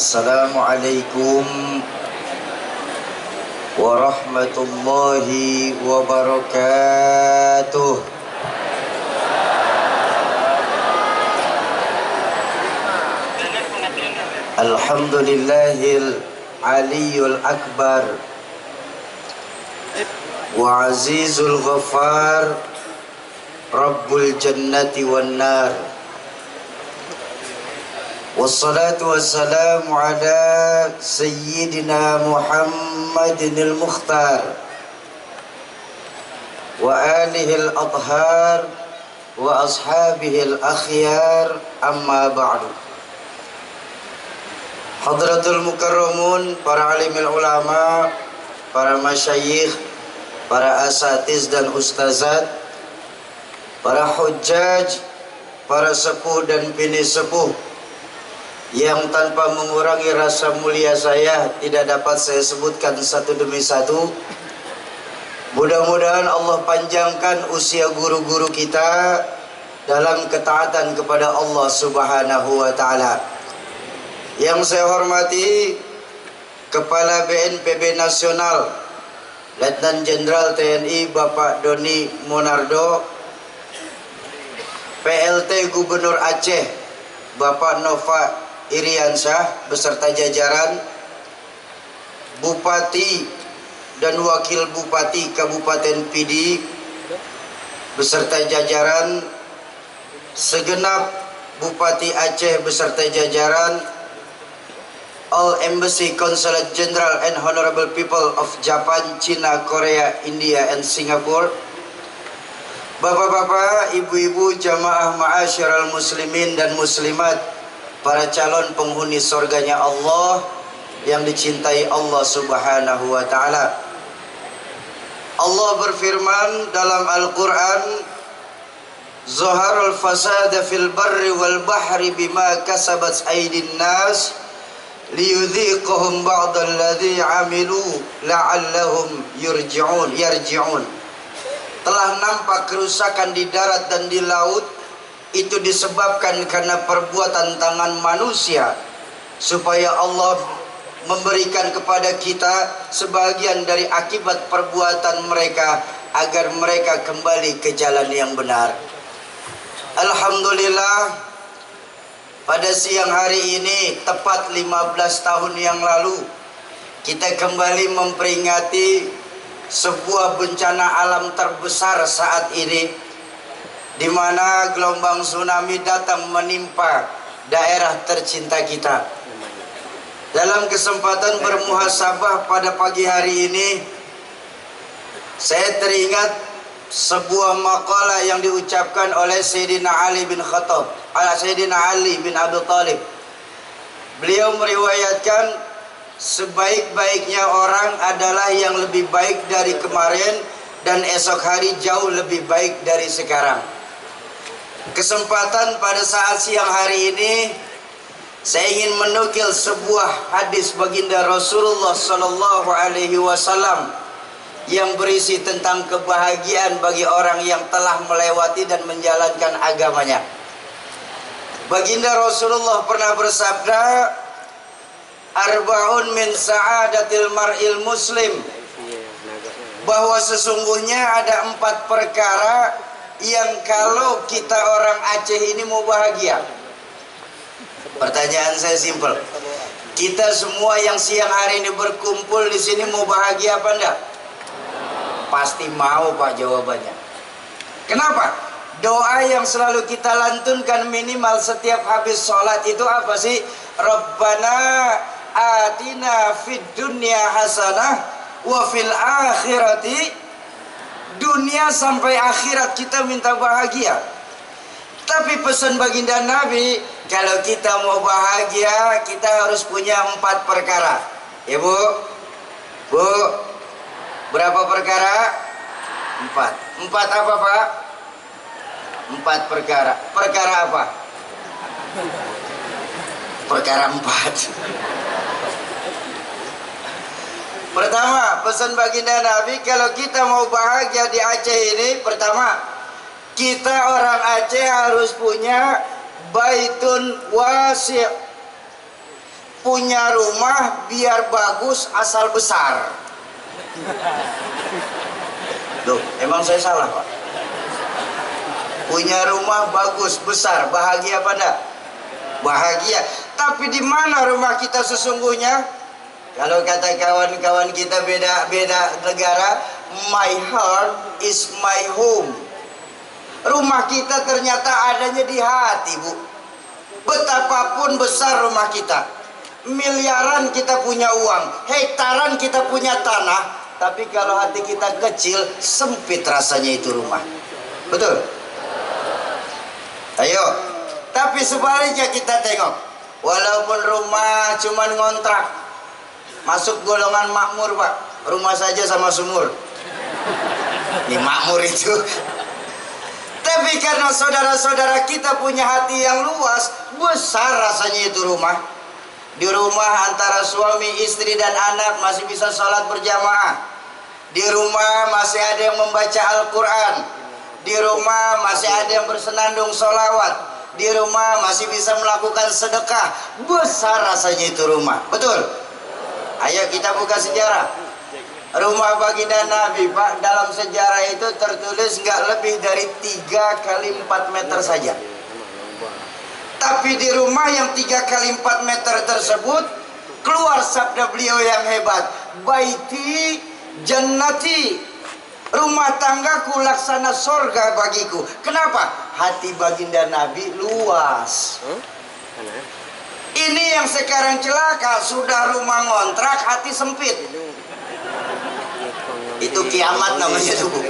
Assalamualaikum warahmatullahi wabarakatuh. Alhamdulillahil aliyul akbar wa azizul ghaffar rabbul jannati wan nar. Wassalatu wassalamu ala sayyidina Muhammadinil Mukhtar wa alihil adhar wa ashabihil akhyar, amma ba'du. Hadratul mukarramun, para alimil ulama, para masyayikh, para asatiz dan ustazat, para hujjaj, para sepuh dan bini sepuh, yang tanpa mengurangi rasa mulia saya tidak dapat saya sebutkan satu demi satu. Mudah-mudahan Allah panjangkan usia guru-guru kita dalam ketaatan kepada Allah Subhanahu wa ta'ala. Yang saya hormati Kepala BNPB Nasional Letnan Jenderal TNI Bapak Doni Monardo, PLT Gubernur Aceh Bapak Nova Iriansyah beserta jajaran, Bupati dan Wakil Bupati Kabupaten Pidi beserta jajaran, segenap Bupati Aceh beserta jajaran, all embassy, consulate general and honorable people of Japan, China, Korea, India and Singapore, bapak-bapak, ibu-ibu, jamaah ma'asyiral muslimin dan muslimat, para calon penghuni surganya Allah yang dicintai Allah Subhanahu wa ta'ala. Allah berfirman dalam Al-Quran, Zaharul fasada fil barri wal bahri bima kasabat aydin nas liyudhiqahum ba'dalladhi amilu la'allahum yarji'un. Telah nampak kerusakan di darat dan di laut, itu disebabkan karena perbuatan tangan manusia, supaya Allah memberikan kepada kita sebagian dari akibat perbuatan mereka agar mereka kembali ke jalan yang benar. Alhamdulillah, pada siang hari ini tepat 15 tahun yang lalu kita kembali memperingati sebuah bencana alam terbesar saat ini, di mana gelombang tsunami datang menimpa daerah tercinta kita. Dalam kesempatan bermuhasabah pada pagi hari ini, saya teringat sebuah makalah yang diucapkan oleh Sayyidina Ali bin Abi Thalib. Beliau meriwayatkan, sebaik-baiknya orang adalah yang lebih baik dari kemarin, dan esok hari jauh lebih baik dari sekarang. Kesempatan pada saat siang hari ini, saya ingin menukil sebuah hadis baginda Rasulullah Sallallahu Alaihi Wasallam yang berisi tentang kebahagiaan bagi orang yang telah melewati dan menjalankan agamanya. Baginda Rasulullah pernah bersabda, arba'un min sa'adatil mar'il muslim, bahwa sesungguhnya ada 4 perkara yang kalau kita orang Aceh ini mau bahagia. Pertanyaan saya simpel, kita semua yang siang hari ini berkumpul di sini mau bahagia apa enggak? Pasti mau, Pak, jawabannya. Kenapa? Doa yang selalu kita lantunkan minimal setiap habis sholat itu apa sih? Rabbana atina fid dunya hasanah wa fil akhirati, dunia sampai akhirat kita minta bahagia. Tapi pesan baginda Nabi, kalau kita mau bahagia kita harus punya 4 perkara. Ya Bu? Bu? Berapa perkara? 4. 4 apa, Pak? 4 perkara. Perkara apa? Perkara 4. Pertama, pesan baginda Nabi, kalau kita mau bahagia di Aceh ini, pertama, kita orang Aceh harus punya baitun wasi', punya rumah biar bagus asal besar. Loh, emang saya salah Pak? Punya rumah bagus, besar, bahagia apa enggak? Bahagia. Tapi di mana rumah kita sesungguhnya? Kalau kata kawan-kawan kita beda-beda negara, my heart is my home. Rumah kita ternyata adanya di hati, Bu. Betapapun besar rumah kita, miliaran kita punya uang, hektaran kita punya tanah, tapi kalau hati kita kecil, sempit rasanya itu rumah. Betul? Ayo, tapi sebaliknya kita tengok, walaupun rumah cuman ngontrak, masuk golongan makmur Pak, rumah saja sama sumur. Ini makmur itu. Tapi karena saudara-saudara kita punya hati yang luas, besar rasanya itu rumah. Di rumah antara suami, istri dan anak masih bisa sholat berjamaah. Di rumah masih ada yang membaca Al-Quran. Di rumah masih ada yang bersenandung sholawat. Di rumah masih bisa melakukan sedekah. Besar rasanya itu rumah. Betul? Ayo kita buka sejarah. Rumah baginda Nabi Pak, dalam sejarah itu tertulis nggak lebih dari 3 kali 4 meter saja. Tapi di rumah yang 3 kali 4 meter tersebut keluar sabda beliau yang hebat, baiti jannati, rumah tanggaku laksana sorga bagiku. Kenapa? Hati baginda Nabi luas. Ini yang sekarang celaka, sudah rumah ngontrak, hati sempit. Itu kiamat namanya tuh, Bu.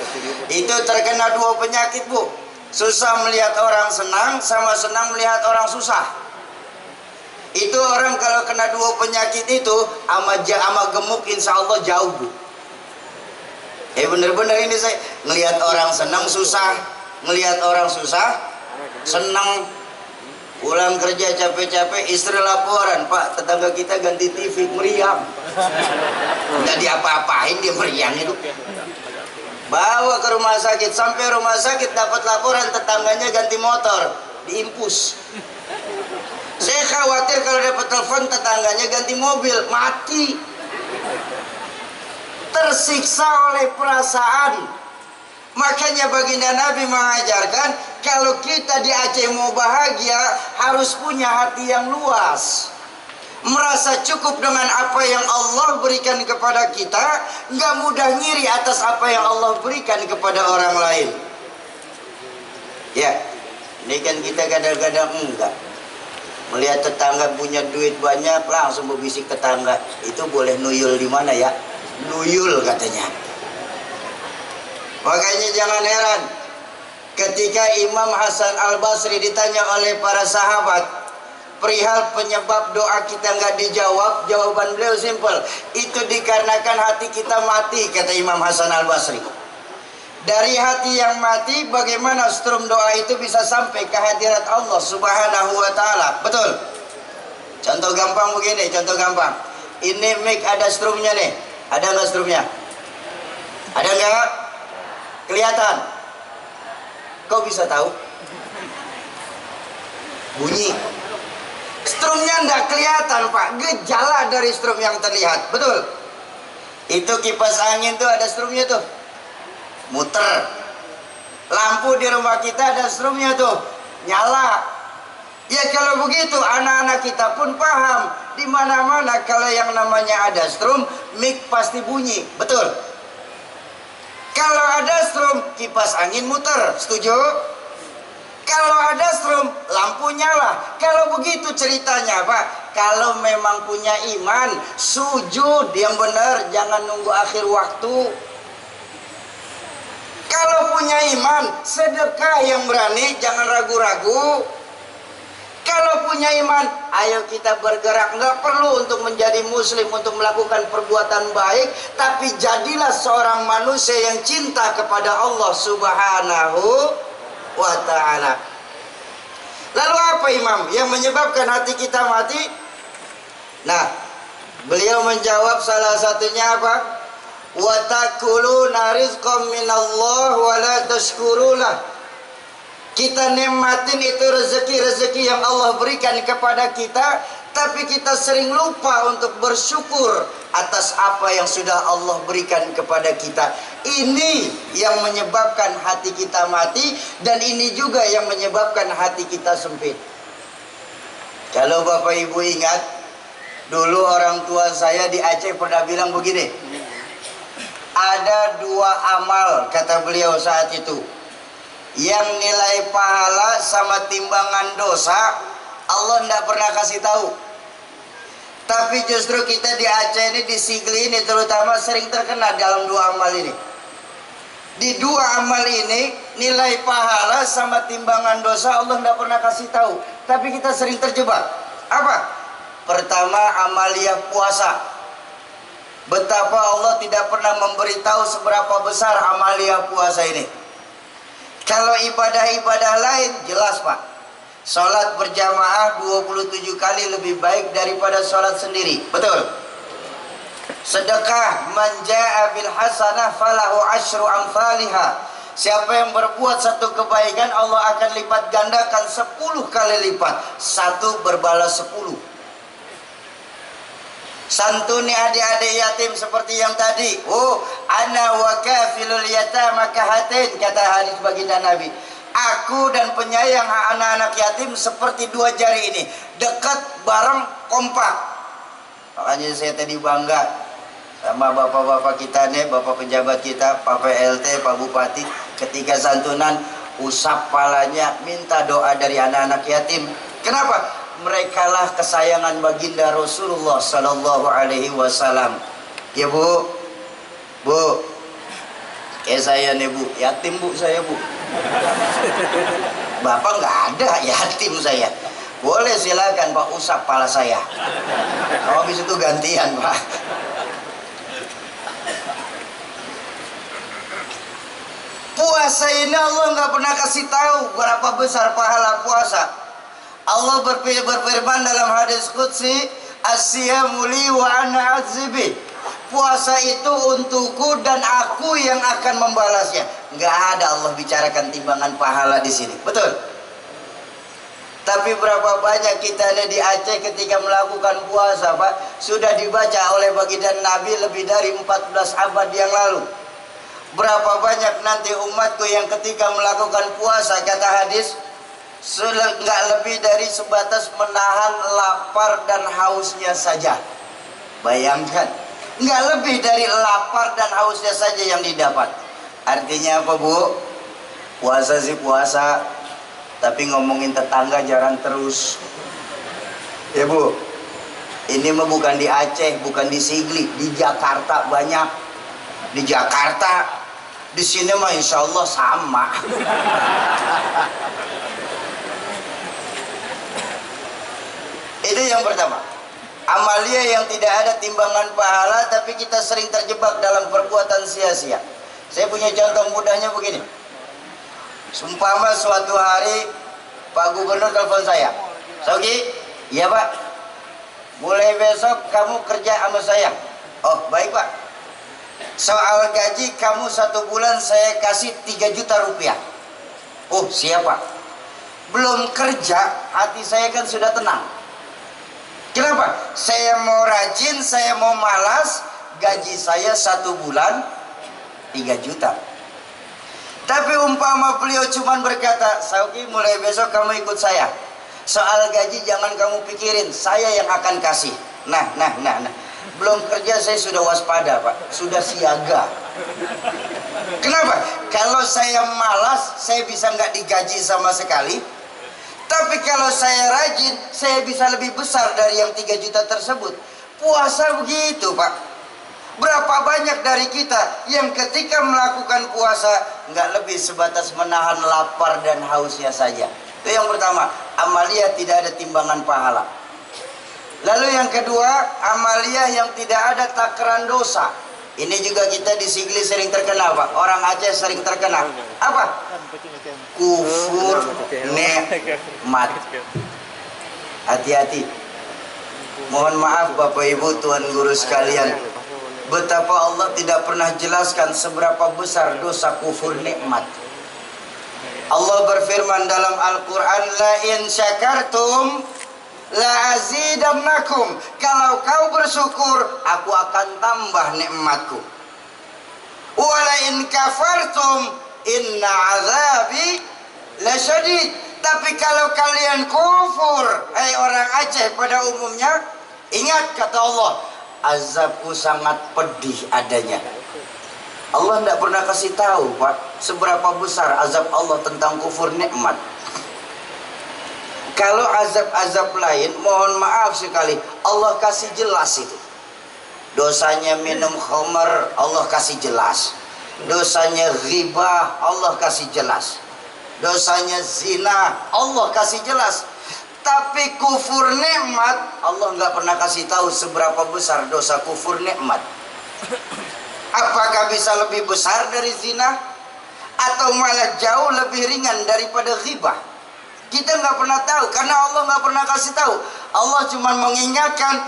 Itu terkena 2 penyakit, Bu. Susah melihat orang senang, sama senang melihat orang susah. Itu orang kalau kena 2 penyakit itu, ama gemuk insya Allah jauh, Bu. Bener-bener ini saya ngelihat orang senang susah, ngelihat orang susah senang. Pulang kerja capek-capek, istri laporan, Pak, tetangga kita ganti TV, meriang. Nggak diapa-apain, dia meriang itu. Bawa ke rumah sakit, sampai rumah sakit dapat laporan tetangganya ganti motor, diimpus. Saya khawatir kalau dapat telepon tetangganya ganti mobil, mati. Tersiksa oleh perasaan. Makanya baginda Nabi mengajarkan, kalau kita di Aceh mau bahagia, harus punya hati yang luas. Merasa cukup dengan apa yang Allah berikan kepada kita, nggak mudah ngiri atas apa yang Allah berikan kepada orang lain. Ya, ini kan kita kadang-kadang enggak. Melihat tetangga punya duit banyak, langsung berbisik tetangga, itu boleh nuyul di mana ya? Nuyul katanya. Makanya jangan heran ketika Imam Hasan Al-Basri ditanya oleh para sahabat perihal penyebab doa kita nggak dijawab, jawaban beliau simpel, itu dikarenakan hati kita mati, kata Imam Hasan Al-Basri. Dari hati yang mati, bagaimana strum doa itu bisa sampai ke hadirat Allah Subhanahu wa Ta'ala? Betul? Contoh gampang begini, contoh gampang. Ini mic ada strumnya nih, ada nggak strumnya? Ada nggak? Kelihatan? Kau bisa tahu? Bunyi. Strumnya nggak kelihatan, Pak. Gejala dari strum yang terlihat. Betul? Itu kipas angin tuh ada strumnya tuh. Muter. Lampu di rumah kita ada strumnya tuh. Nyala. Ya kalau begitu anak-anak kita pun paham. Di mana-mana kalau yang namanya ada strum, mic pasti bunyi. Betul? Kalau ada strum, kipas angin muter. Setuju? Kalau ada strum, lampu nyala. Kalau begitu ceritanya, Pak, kalau memang punya iman, sujud yang benar, jangan nunggu akhir waktu. Kalau punya iman, sedekah yang berani, jangan ragu-ragu. Kalau punya iman, ayo kita bergerak. Nggak perlu untuk menjadi muslim, untuk melakukan perbuatan baik, tapi jadilah seorang manusia yang cinta kepada Allah Subhanahu wa Ta'ala. Lalu apa Imam yang menyebabkan hati kita mati? Nah, beliau menjawab salah satunya apa? Wa takuluna rizqan minallah wa la tashkurulah. Kita nikmatin itu rezeki-rezeki yang Allah berikan kepada kita, Tapi kita sering lupa untuk bersyukur atas apa yang sudah Allah berikan kepada kita. Ini yang menyebabkan hati kita mati, dan ini juga yang menyebabkan hati kita sempit. Kalau Bapak Ibu ingat, dulu orang tua saya di Aceh pernah bilang begini, ada dua amal, kata beliau saat itu, yang nilai pahala sama timbangan dosa Allah tidak pernah kasih tahu. Tapi justru kita di Aceh ini, di Sigli ini terutama, sering terkena dalam dua amal ini. Di dua amal ini nilai pahala sama timbangan dosa Allah tidak pernah kasih tahu, tapi kita sering terjebak. Apa? Pertama, amaliyah puasa. Betapa Allah tidak pernah memberitahu seberapa besar amaliyah puasa ini. Kalau ibadah-ibadah lain jelas Pak, sholat berjamaah 27 kali lebih baik daripada sholat sendiri. Betul? Sedekah, man jaa bil hasanah falahu asyru amsalihha. Siapa yang berbuat satu kebaikan, Allah akan lipat gandakan 10 kali lipat. Satu berbalas 10. Santuni adik-adik yatim seperti yang tadi. Oh, ana wa kafilul yatama kahatin, kata hadis baginda Nabi. Aku dan penyayang anak-anak yatim seperti dua jari ini, dekat, bareng, kompak. Makanya saya tadi bangga sama bapak-bapak kita nih, bapak pejabat kita, Pak PLT, Pak Bupati, ketika santunan usap palanya, minta doa dari anak-anak yatim. Kenapa? Mereka lah kesayangan baginda Rasulullah Sallallahu Alaihi Wasallam. Ya Bu, Bu, saya nih Bu, yatim Bu saya Bu. Bapak nggak ada, yatim saya. Boleh silakan Pak usap pala saya. Kalau habis itu gantian Pak. Puasa ini Allah nggak pernah kasih tahu berapa besar pahala puasa. Allah berfirman dalam hadis qudsi, as-siyamu li wa ana azibi. Puasa itu untukku dan aku yang akan membalasnya. Nggak ada Allah bicarakan timbangan pahala di sini. Betul? Tapi berapa banyak kita ada di Aceh ketika melakukan puasa Pak, sudah dibaca oleh baginda Nabi lebih dari 14 abad yang lalu. Berapa banyak nanti umatku yang ketika melakukan puasa, kata hadis, nggak lebih dari sebatas menahan lapar dan hausnya saja. Bayangkan, nggak lebih dari lapar dan hausnya saja yang didapat. Artinya apa Bu? Puasa sih puasa, tapi ngomongin tetangga jarang terus. Ya Bu, ini mah bukan di Aceh, bukan di Sigli, di Jakarta banyak. Di Jakarta, di sini mah insya Allah sama. Itu yang pertama, amalia yang tidak ada timbangan pahala, tapi kita sering terjebak dalam perbuatan sia-sia. Saya punya contoh mudahnya begini. Sumpama suatu hari Pak Gubernur telepon saya, Sauki, iya Pak, mulai besok kamu kerja sama saya. Oh baik Pak, soal gaji kamu 1 bulan saya kasih 3 juta rupiah. Oh siap Pak. Belum kerja, hati saya kan sudah tenang. Kenapa? Saya mau rajin, saya mau malas, gaji saya 1 bulan 3 juta. Tapi umpama beliau cuma berkata, Sauki mulai besok kamu ikut saya, soal gaji jangan kamu pikirin, saya yang akan kasih. Nah. Belum kerja saya sudah waspada Pak, sudah siaga. Kenapa? Kalau saya malas, saya bisa nggak digaji sama sekali. Tapi kalau saya rajin, saya bisa lebih besar dari yang 3 juta tersebut. Puasa begitu Pak. Berapa banyak dari kita yang ketika melakukan puasa nggak lebih sebatas menahan lapar dan hausnya saja. Itu yang pertama, amalia tidak ada timbangan pahala. Lalu yang kedua, amalia yang tidak ada takaran dosa. Ini juga kita di Sigli sering terkena Pak. Orang Aceh sering terkena. Apa? Kufur nikmat. Hati-hati. Mohon maaf Bapak Ibu, Tuan Guru sekalian, betapa Allah tidak pernah jelaskan seberapa besar dosa kufur nikmat. Allah berfirman dalam Al-Quran, la in syakartum la azidannakum, kalau kau bersyukur aku akan tambah nikmatku. Wala in kafartum inna azabi lasyadid, tapi kalau kalian kufur, hai orang Aceh pada umumnya, ingat kata Allah, azabku sangat pedih adanya. Allah tidak pernah kasih tahu Pak seberapa besar azab Allah tentang kufur nikmat. Kalau azab-azab lain, mohon maaf sekali, Allah kasih jelas itu. Dosanya minum khamar, Allah kasih jelas. Dosanya ghibah, Allah kasih jelas. Dosanya zina, Allah kasih jelas. Tapi kufur nikmat, Allah nggak pernah kasih tahu seberapa besar dosa kufur nikmat. Apakah bisa lebih besar dari zina? Atau malah jauh lebih ringan daripada ghibah? Kita nggak pernah tahu, karena Allah nggak pernah kasih tahu. Allah cuma mengingatkan,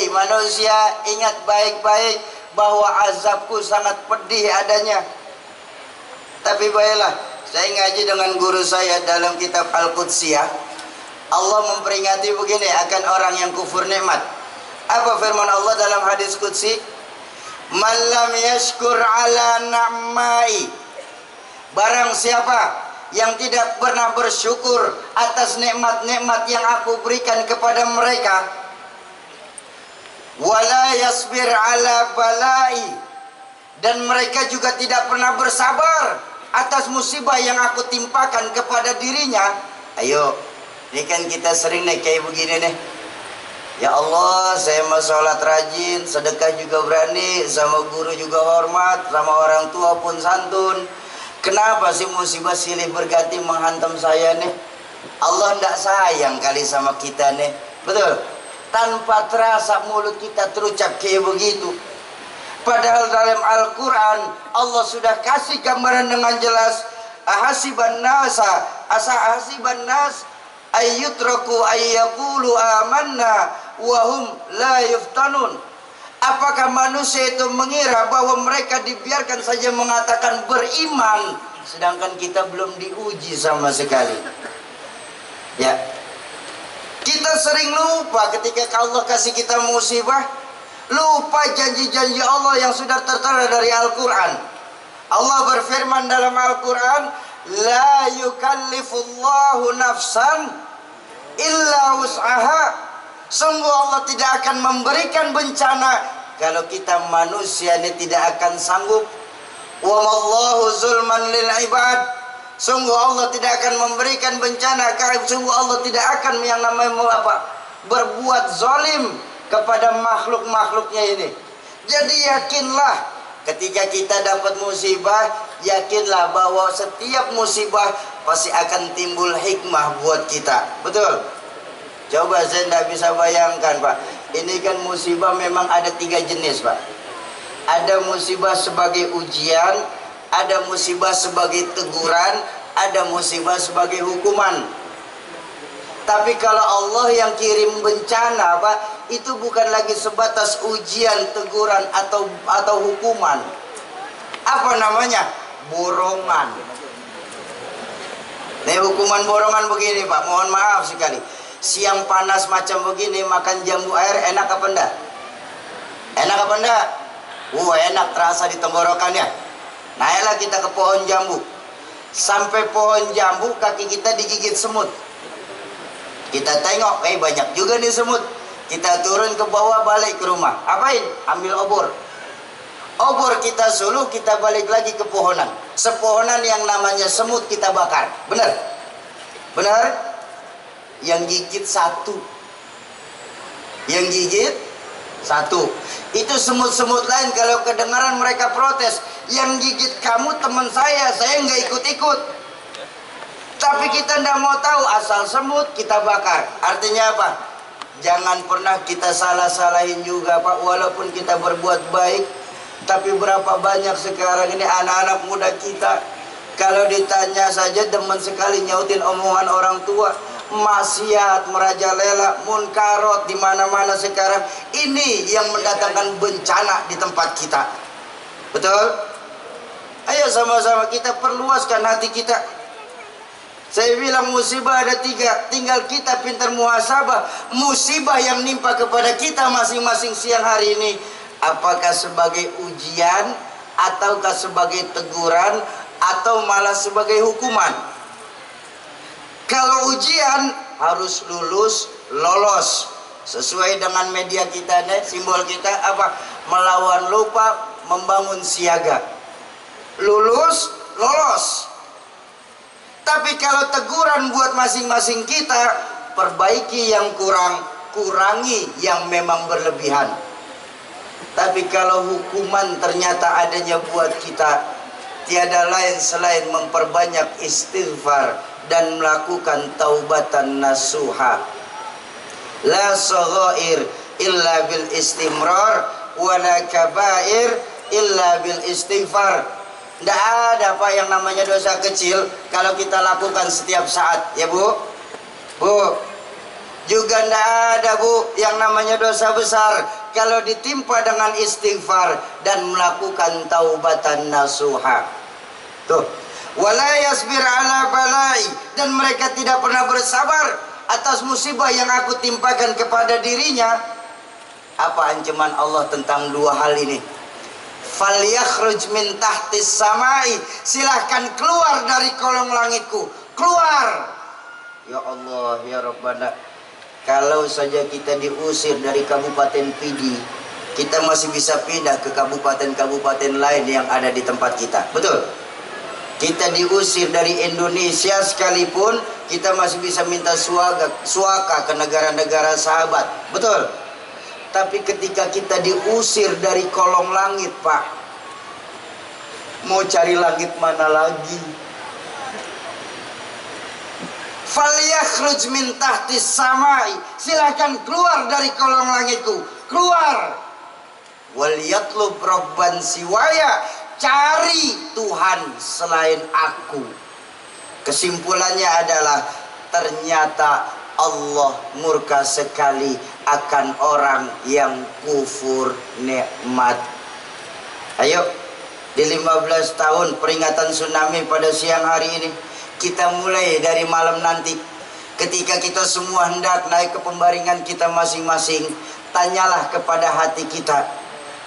manusia, ingat baik-baik bahwa azabku sangat pedih adanya. Tapi baiklah, saya ngaji dengan guru saya dalam kitab Al-Qudsiyah. Allah memperingati begini akan orang yang kufur nikmat. Apa firman Allah dalam hadis Qudsi? Man lam yashkur ala na'mai, barang siapa yang tidak pernah bersyukur atas nikmat-nikmat yang aku berikan kepada mereka, wala yasbir ala balai, dan mereka juga tidak pernah bersabar atas musibah yang aku timpakan kepada dirinya. Ayo, ini kan kita sering nih kayak begini nih. Ya Allah, saya mau sholat rajin, sedekah juga berani, sama guru juga hormat, sama orang tua pun santun. Kenapa sih musibah silih berganti menghantam saya nih? Allah tidak sayang kali sama kita nih. Betul? Tanpa terasa mulut kita terucap kayak begitu. Padahal dalam Al-Quran Allah sudah kasih gambaran dengan jelas. Ahasiban nas ayyutraku ayyaqulu amanna wahum la yuftanun. Apakah manusia itu mengira bahwa mereka dibiarkan saja mengatakan beriman, sedangkan kita belum diuji sama sekali? Ya, kita sering lupa ketika Allah kasih kita musibah, lupa janji-janji Allah yang sudah tertera dari Al-Quran. Allah berfirman dalam Al-Quran, la yukallifullahu nafsan illa wus'aha. Sungguh Allah tidak akan memberikan bencana kalau kita manusia ini tidak akan sanggup. Wa mallahu zulman lil ibad. Sungguh Allah tidak akan memberikan bencana, sungguh Allah tidak akan yang namanya berbuat zalim kepada makhluk-makhluknya ini. Jadi yakinlah ketika kita dapat musibah, yakinlah bahwa setiap musibah pasti akan timbul hikmah buat kita. Betul? Coba saya tidak bisa bayangkan Pak. Ini kan musibah memang ada 3 jenis Pak. Ada musibah sebagai ujian, ada musibah sebagai teguran, ada musibah sebagai hukuman. Tapi kalau Allah yang kirim bencana Pak, itu bukan lagi sebatas ujian, teguran atau hukuman. Apa namanya? Borongan. Nih hukuman borongan begini Pak, mohon maaf sekali. Siang panas macam begini makan jambu air enak apa enggak? Enak apa enggak? Enak, terasa di tenggorokannya. Naiklah kita ke pohon jambu. Sampai pohon jambu kaki kita digigit semut. Kita tengok, banyak juga nih semut. Kita turun ke bawah, balik ke rumah. Apain? Ambil obor. Obor kita suluh, kita balik lagi ke pohonan. Sepohonan yang namanya semut kita bakar. Benar? Benar? Yang gigit 1. Yang gigit 1. Itu semut-semut lain kalau kedengaran mereka protes, yang gigit kamu teman saya nggak ikut-ikut. Tapi kita tidak mau tahu, asal semut kita bakar. Artinya apa? Jangan pernah kita salah-salahin juga Pak. Walaupun kita berbuat baik, tapi berapa banyak sekarang ini anak-anak muda kita, kalau ditanya saja demen sekali nyautin omongan orang tua. Maksiat merajalela, munkarot di mana-mana sekarang. Ini yang mendatangkan bencana di tempat kita. Betul? Ayo sama-sama kita perluaskan hati kita. Saya bilang musibah ada 3, tinggal kita pintar muhasabah. Musibah yang nimpa kepada kita masing-masing siang hari ini, apakah sebagai ujian, ataukah sebagai teguran, atau malah sebagai hukuman? Kalau ujian harus lulus, lolos. Sesuai dengan media kita, simbol kita apa? Melawan lupa, membangun siaga. Lulus, lolos. Tapi kalau teguran buat masing-masing kita, perbaiki yang kurang, kurangi yang memang berlebihan. Tapi kalau hukuman ternyata adanya buat kita, tiada lain selain memperbanyak istighfar dan melakukan taubatan nasuha. La saghair illa bil istimrar, wa la kabair illa bil istighfar. Tidak ada Pak yang namanya dosa kecil kalau kita lakukan setiap saat, ya Bu. Bu, juga tidak ada Bu yang namanya dosa besar kalau ditimpa dengan istighfar dan melakukan taubatan nasuha. Tuh, wala yasbir ala balai, dan mereka tidak pernah bersabar atas musibah yang aku timpakan kepada dirinya. Apa ancaman Allah tentang 2 hal ini? Falyakhruj min tahtis samai, silahkan keluar dari kolong langitku, keluar. Ya Allah, ya Rabbana, kalau saja kita diusir dari Kabupaten Pidi, kita masih bisa pindah ke kabupaten-kabupaten lain yang ada di tempat kita. Betul? Kita diusir dari Indonesia sekalipun, kita masih bisa minta suaka ke negara-negara sahabat. Betul? Tapi ketika kita diusir dari kolong langit, Pak, mau cari langit mana lagi? Falyakhruj min tahtis samai, silahkan keluar dari kolong langitku, keluar. Wal yatlub rabban siwaya, cari Tuhan selain aku. Kesimpulannya adalah ternyata Allah murka sekali akan orang yang kufur nikmat. Ayo, di 15 tahun peringatan tsunami pada siang hari ini, kita mulai dari malam nanti. Ketika kita semua hendak naik ke pembaringan kita masing-masing, tanyalah kepada hati kita,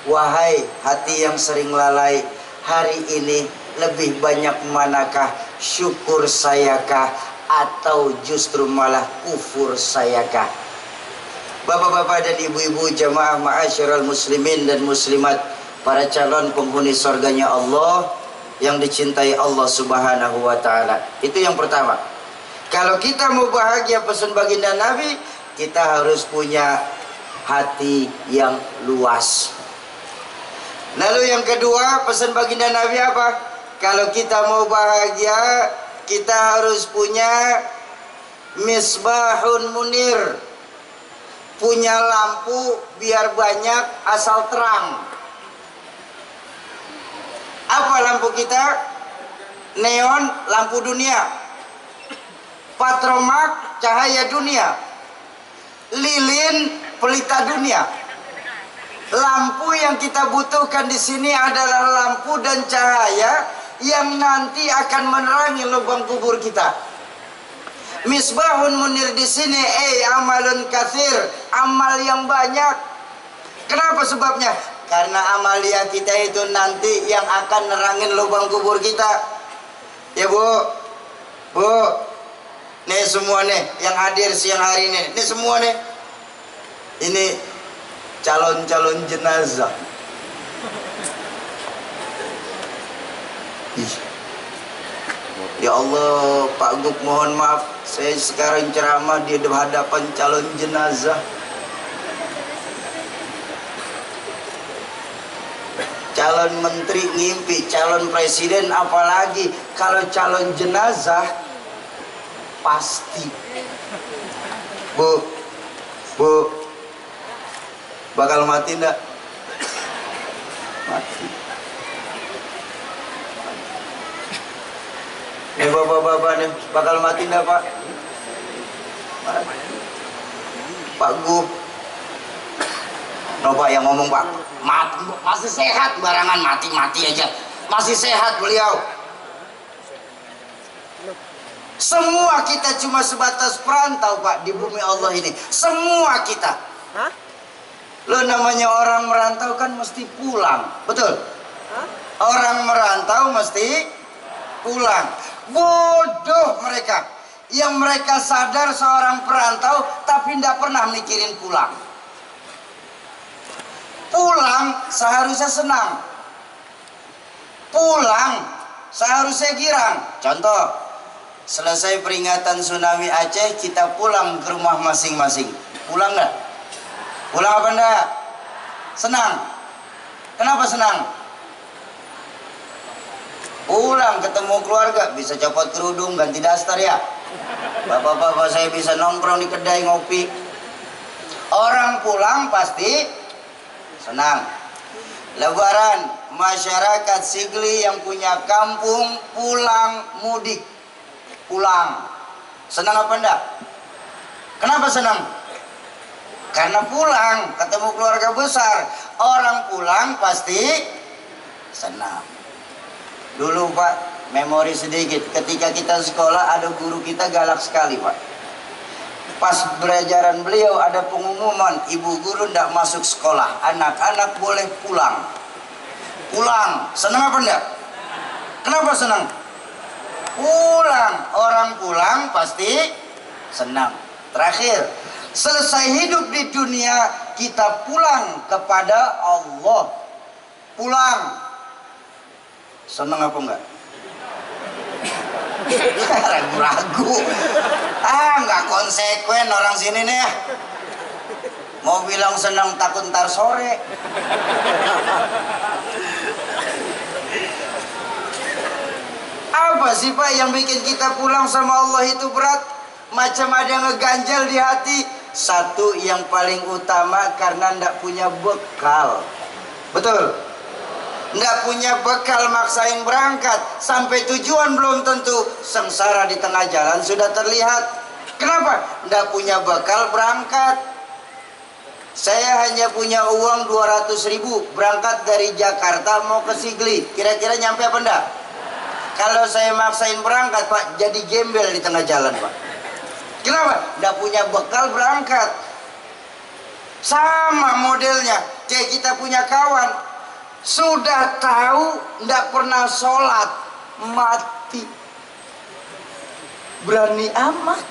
wahai hati yang sering lalai, hari ini lebih banyak manakah syukur sayakah, atau justru malah kufur sayakah? Bapak-bapak dan ibu-ibu jamaah ma'asyiral muslimin dan muslimat, para calon penghuni surganya Allah yang dicintai Allah subhanahu wa ta'ala. Itu yang pertama. Kalau kita mau bahagia, pesan baginda Nabi, kita harus punya hati yang luas. Lalu yang kedua, pesan baginda Nabi apa? Kalau kita mau bahagia, kita harus punya misbahun munir, punya lampu biar banyak asal terang. Apa lampu kita? Neon, lampu dunia. Patromak, cahaya dunia. Lilin, pelita dunia. Lampu yang kita butuhkan di sini adalah lampu dan cahaya yang nanti akan menerangi lubang kubur kita. Misbahun munir di sini, amalun katsir, amal yang banyak. Kenapa sebabnya? Karena amalia kita itu nanti yang akan nerangin lubang kubur kita. Ya Bu, Bu, nih semua nih yang hadir siang hari ini, nih semua nih, ini calon-calon jenazah. Ya Allah, Pak Gub mohon maaf, saya sekarang ceramah di hadapan calon jenazah. Calon menteri ngimpi, calon presiden apalagi. Kalau calon jenazah pasti. Bu, Bu, bakal mati enggak? Mati. Bapak-bapak nih, bakal mati enggak Pak? Mati. Pak Gub, no Pak yang ngomong Pak, masih sehat, barangan mati-mati aja, masih sehat beliau. Semua kita cuma sebatas perantau Pak di bumi Allah ini. Semua kita. Hah? Lo namanya orang merantau kan mesti pulang. Betul? Hah? Orang merantau mesti pulang. Bodoh mereka. Yang mereka sadar seorang perantau tapi tidak pernah mikirin pulang. Pulang seharusnya senang. Pulang seharusnya girang. Contoh, selesai peringatan tsunami Aceh, kita pulang ke rumah masing-masing. Pulang nggak? Pulang apa enggak? Senang. Kenapa senang? Pulang ketemu keluarga, bisa copot kerudung, ganti daster ya. Bapak-bapak saya bisa nongkrong di kedai ngopi. Orang pulang pasti senang. Lebaran, masyarakat Sigli yang punya kampung pulang mudik. Pulang. Senang apa enggak? Kenapa senang? Karena pulang, ketemu keluarga besar. Orang pulang pasti senang. Dulu Pak, memori sedikit. Ketika kita sekolah ada guru kita galak sekali Pak. Pas belajaran beliau ada pengumuman, ibu guru tidak masuk sekolah, anak-anak boleh pulang. Pulang, senang apa enggak? Kenapa senang? Pulang, orang pulang pasti senang. Terakhir, selesai hidup di dunia kita pulang kepada Allah. Pulang, senang apa enggak? Ragu-ragu. Nggak konsekuen orang sini nih ya. Mau bilang senang takut ntar sore. Apa sih Pak yang bikin kita pulang sama Allah itu berat? Macam ada yang ngeganjal di hati. Satu yang paling utama karena ndak punya bekal. Betul? Nggak punya bekal maksain berangkat. Sampai tujuan belum tentu. Sengsara di tengah jalan sudah terlihat. Kenapa? Nggak punya bekal berangkat. Saya hanya punya uang 200.000 berangkat dari Jakarta mau ke Sigli. Kira-kira nyampe apa enggak? Kalau saya maksain berangkat Pak, jadi gembel di tengah jalan Pak. Kenapa? Nggak punya bekal berangkat. Sama modelnya. Kayak kita punya kawan. Sudah tahu ndak pernah sholat, mati. Berani amat.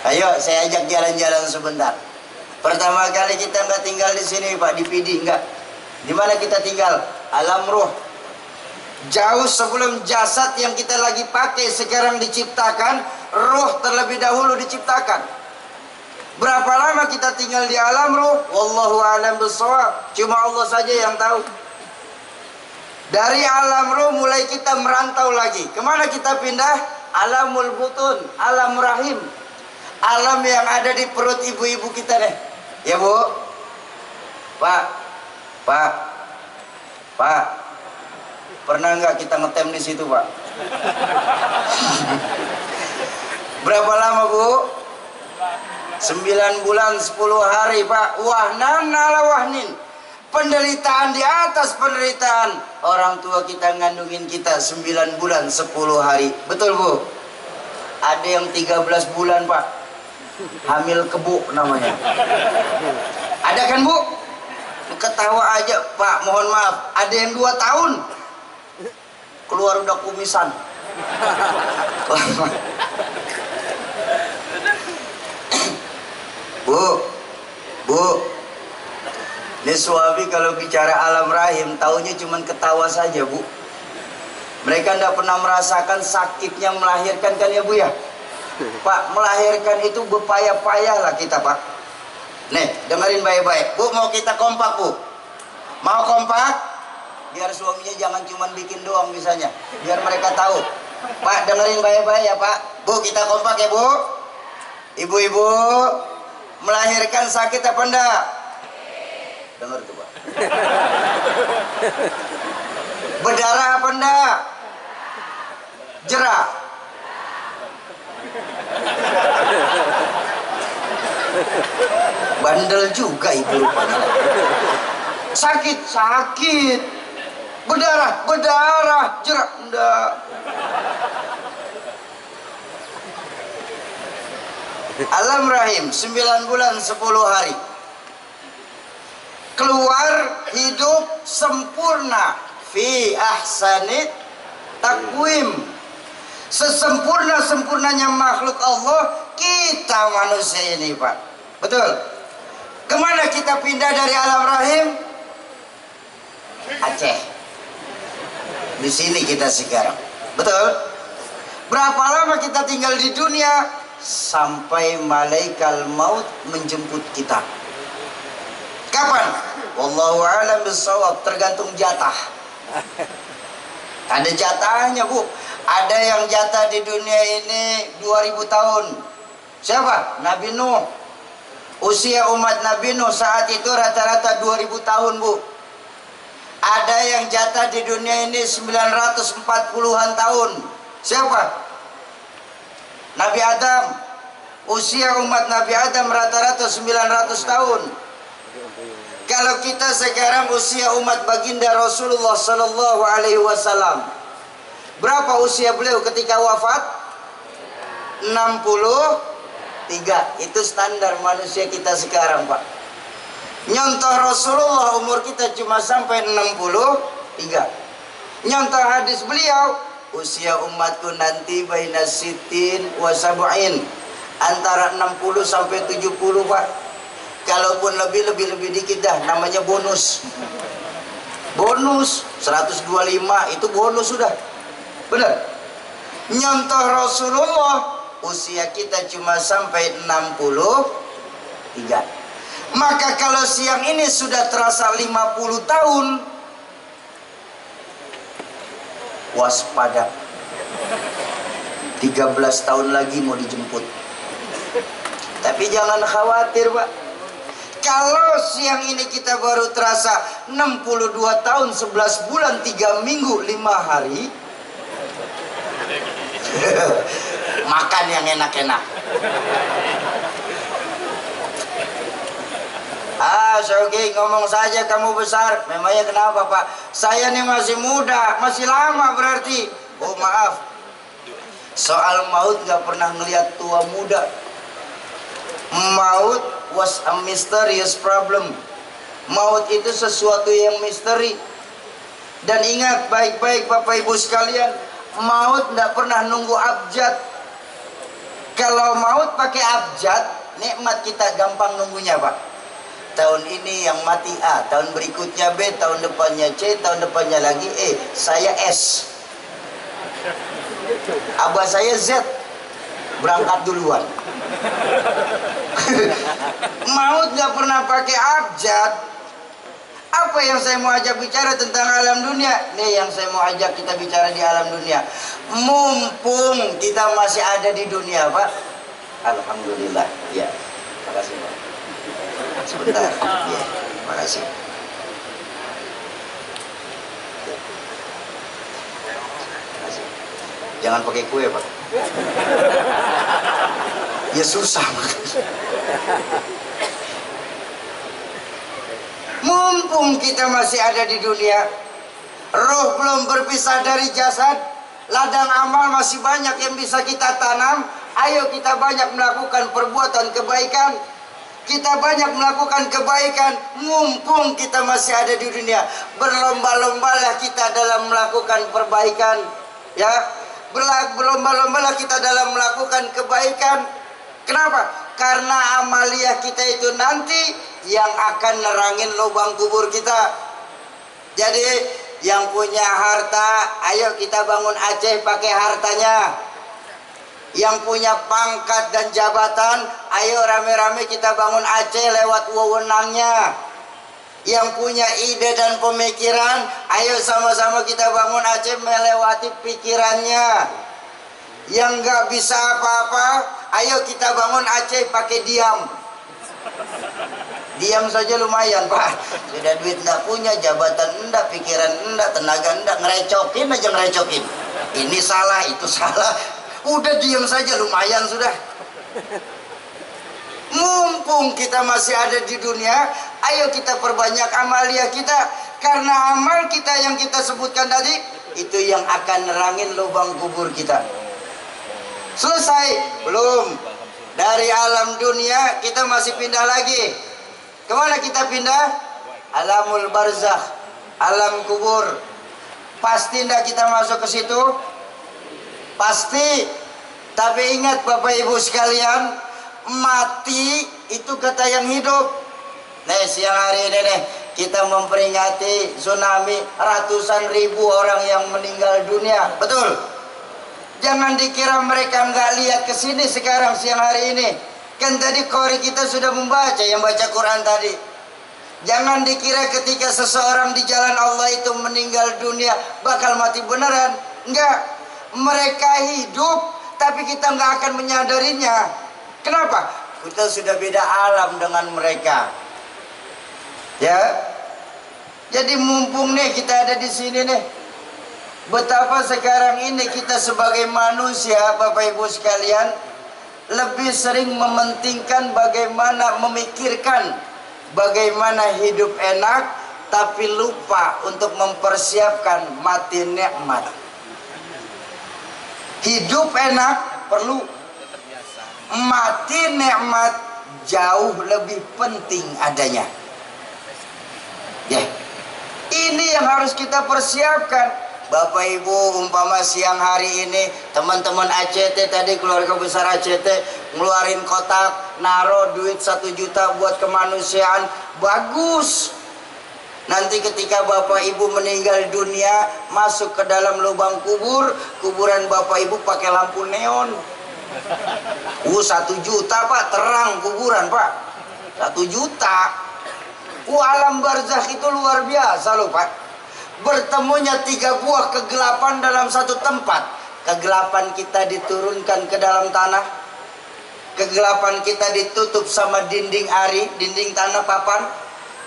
Ayo saya ajak jalan-jalan sebentar. Pertama kali kita nggak tinggal di sini Pak, di Pidi nggak. Di mana kita tinggal? Alam ruh. Jauh sebelum jasad yang kita lagi pakai sekarang diciptakan, ruh terlebih dahulu diciptakan. Berapa lama kita tinggal di alam ruh? Wallahu a'lam bishawab. Cuma Allah saja yang tahu. Dari alam ruh mulai kita merantau lagi. Kemana kita pindah? Alamul butun, alam rahim. Alam yang ada di perut ibu-ibu kita deh. Ya Bu? Pak. Pernah nggak kita ngetem di situ Pak? Berapa lama Bu? 9 bulan 10 hari Pak. Wahnan ala wahnin. Penderitaan di atas penderitaan. Orang tua kita ngandungin kita 9 bulan 10 hari. Betul Bu? Ada yang 13 bulan Pak. Hamil kebo namanya. Ada kan Bu? Ketawa aja Pak, mohon maaf. Ada yang 2 tahun. Keluar udah kumisan. Bu, ini suami kalau bicara alam rahim, taunya cuma ketawa saja Bu. Mereka tidak pernah merasakan sakitnya melahirkan kan ya Bu ya. Pak, melahirkan itu berpayah-payah lah kita Pak. Nih, dengerin baik-baik. Bu, mau kita kompak Bu? Mau kompak? Biar suaminya jangan cuma bikin doang misalnya. Biar mereka tahu. Pak, dengerin baik-baik ya Pak. Bu, kita kompak ya Bu. Ibu-ibu, melahirkan sakit apa enggak? Dengar tuh Pak. Berdarah apa enggak? Jerah. Bandel juga ibu rupanya. Sakit. berdarah, jerak, enggak. Alam rahim 9 bulan 10 hari. Keluar hidup sempurna fi ahsanit takwim. Sesempurna-sempurnanya makhluk Allah, kita manusia ini, Pak. Betul. Kemana kita pindah dari alam rahim? Aceh. Di sini kita sekarang. Betul. Berapa lama kita tinggal di dunia? Sampai malaikat maut menjemput kita. Kapan? Wallahu a'lam bissawab, tergantung jatah. Ada jatahnya, Bu. Ada yang jatah di dunia ini 2000 tahun. Siapa? Nabi Nuh. Usia umat Nabi Nuh saat itu rata-rata 2000 tahun, Bu. Ada yang jatah di dunia ini 940-an tahun. Siapa? Nabi Adam. Usia umat Nabi Adam rata-rata 900 tahun. Kalau kita sekarang usia umat baginda Rasulullah Sallallahu Alaihi Wasallam, berapa usia beliau ketika wafat? 63. Itu standar manusia kita sekarang, Pak. Nyontoh Rasulullah umur kita cuma sampai 63. Nyontoh hadis beliau, usia umatku nanti baina sitin wa sab'in, antara 60 sampai 70, Pak. Kalaupun lebih dikit dah, namanya bonus. Bonus 125 itu bonus sudah. Benar. Nyontoh Rasulullah usia kita cuma sampai 63. Maka kalau siang ini sudah terasa 50 tahun, waspada. 13 tahun lagi mau dijemput. Tapi jangan khawatir, Pak. Kalau siang ini kita baru terasa 62 tahun 11 bulan 3 minggu 5 hari, makan yang enak-enak. Syauki, ngomong saja kamu besar. Memangnya kenapa, Pak? Saya nih masih muda, masih lama berarti. Oh maaf, soal maut gak pernah ngelihat tua muda. Maut was a mysterious problem. Maut itu sesuatu yang misteri. Dan ingat baik-baik Bapak Ibu sekalian, maut tidak pernah nunggu abjad. Kalau maut pakai abjad, nikmat kita gampang nunggunya, Pak. Tahun ini yang mati A, tahun berikutnya B, tahun depannya C, tahun depannya lagi E. Saya S. Abah saya Z. Berangkat duluan. Maut gak pernah pakai abjad. Apa yang saya mau ajak bicara tentang alam dunia? Nih yang saya mau ajak kita bicara di alam dunia. Mumpung kita masih ada di dunia, Pak. Alhamdulillah. Ya, makasih, Pak. Sebentar. Ya, makasih. Makasih. Jangan pakai kue, Pak. Ya susah. Mumpung kita masih ada di dunia, roh belum berpisah dari jasad, ladang amal masih banyak yang bisa kita tanam. Ayo kita banyak melakukan perbuatan kebaikan. Kita banyak melakukan kebaikan mumpung kita masih ada di dunia. Berlomba-lombalah kita dalam melakukan perbaikan, ya. Berlomba-lombalah kita dalam melakukan kebaikan. Kenapa? Karena amalia kita itu nanti yang akan nerangin lubang kubur kita. Jadi yang punya harta, ayo kita bangun Aceh pakai hartanya. Yang punya pangkat dan jabatan, ayo rame-rame kita bangun Aceh lewat wewenangnya. Yang punya ide dan pemikiran, ayo sama-sama kita bangun Aceh melewati pikirannya. Yang nggak bisa apa-apa, ayo kita bangun Aceh pakai diam. Diam saja lumayan, Pak. Sudah duit nggak punya, jabatan enggak, pikiran enggak, tenaga enggak, ngerecokin aja ngerecokin. Ini salah, itu salah. Udah diam saja lumayan sudah. Mumpung kita masih ada di dunia, ayo kita perbanyak amalia kita. Karena amal kita yang kita sebutkan tadi, itu yang akan nerangin lubang kubur kita. Selesai? Belum. Dari alam dunia kita masih pindah lagi. Kemana kita pindah? Alamul barzakh, alam kubur. Pasti tidak kita masuk ke situ? Pasti. Tapi ingat Bapak Ibu sekalian, mati itu kata yang hidup. Nih siang hari ini nih, kita memperingati tsunami, ratusan ribu orang yang meninggal dunia. Betul? Jangan dikira mereka nggak lihat ke sini sekarang siang hari ini. Kan tadi qori kita sudah membaca, yang baca Quran tadi. Jangan dikira ketika seseorang di jalan Allah itu meninggal dunia bakal mati beneran. Enggak. Mereka hidup, tapi kita nggak akan menyadarinya. Kenapa? Kita sudah beda alam dengan mereka. Ya. Jadi mumpung nih kita ada di sini nih. Betapa sekarang ini kita sebagai manusia, Bapak Ibu sekalian, lebih sering mementingkan bagaimana, memikirkan bagaimana hidup enak, tapi lupa untuk mempersiapkan mati nikmat. Hidup enak perlu, mati nikmat jauh lebih penting adanya. Ya, ini yang harus kita persiapkan. Bapak Ibu, umpama siang hari ini teman-teman ACT tadi, keluarga besar ACT ngeluarin kotak, naro duit 1 juta buat kemanusiaan, bagus. Nanti ketika Bapak Ibu meninggal dunia, masuk ke dalam lubang kubur, kuburan Bapak Ibu pakai lampu neon. 1 juta Pak, terang kuburan Pak, 1 juta. Alam barzakh itu luar biasa loh Pak. Bertemunya 3 buah kegelapan dalam satu tempat. Kegelapan kita diturunkan ke dalam tanah, kegelapan kita ditutup sama dinding ari, dinding tanah papan,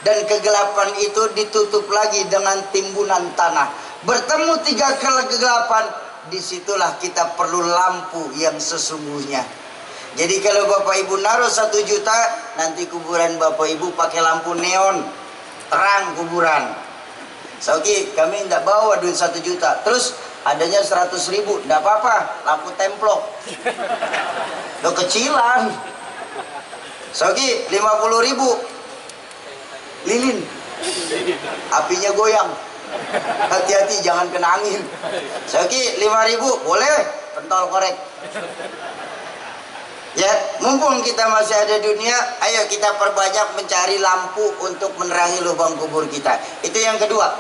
dan kegelapan itu ditutup lagi dengan timbunan tanah. Bertemu 3 kegelapan, disitulah kita perlu lampu yang sesungguhnya. Jadi kalau Bapak Ibu naruh 1 juta, nanti kuburan Bapak Ibu pakai lampu neon, terang kuburan. Soki, kami tidak bawa duit 1 juta. Terus adanya 100.000, tidak apa-apa, lampu templok. Lo kecilan. Soki, 50.000, lilin, apinya goyang. Hati-hati jangan kena angin. Soki, 5.000, boleh, pentol korek. Ya, mumpung kita masih ada dunia, ayo kita perbanyak mencari lampu untuk menerangi lubang kubur kita. Itu yang kedua.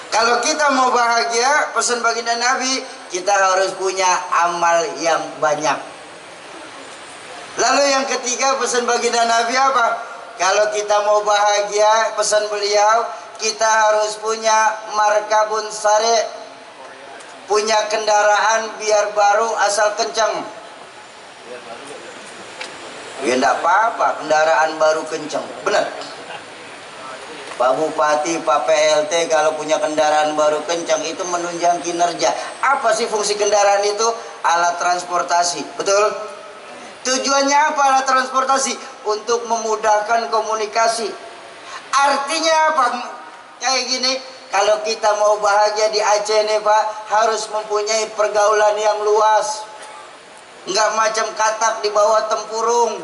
Kalau kita mau bahagia, pesan baginda Nabi, kita harus punya amal yang banyak. Lalu yang ketiga, pesan baginda Nabi apa? Kalau kita mau bahagia, pesan beliau, kita harus punya markabun sare, punya kendaraan biar baru asal kencang. Ya enggak apa-apa, kendaraan baru kencang. Benar. Pak Bupati, Pak PLT kalau punya kendaraan baru kencang itu menunjang kinerja. Apa sih fungsi kendaraan itu? Alat transportasi. Betul? Tujuannya apa alat transportasi? Untuk memudahkan komunikasi. Artinya apa? Kayak gini, kalau kita mau bahagia di Aceh nih Pak, harus mempunyai pergaulan yang luas. Enggak macam katak di bawah tempurung,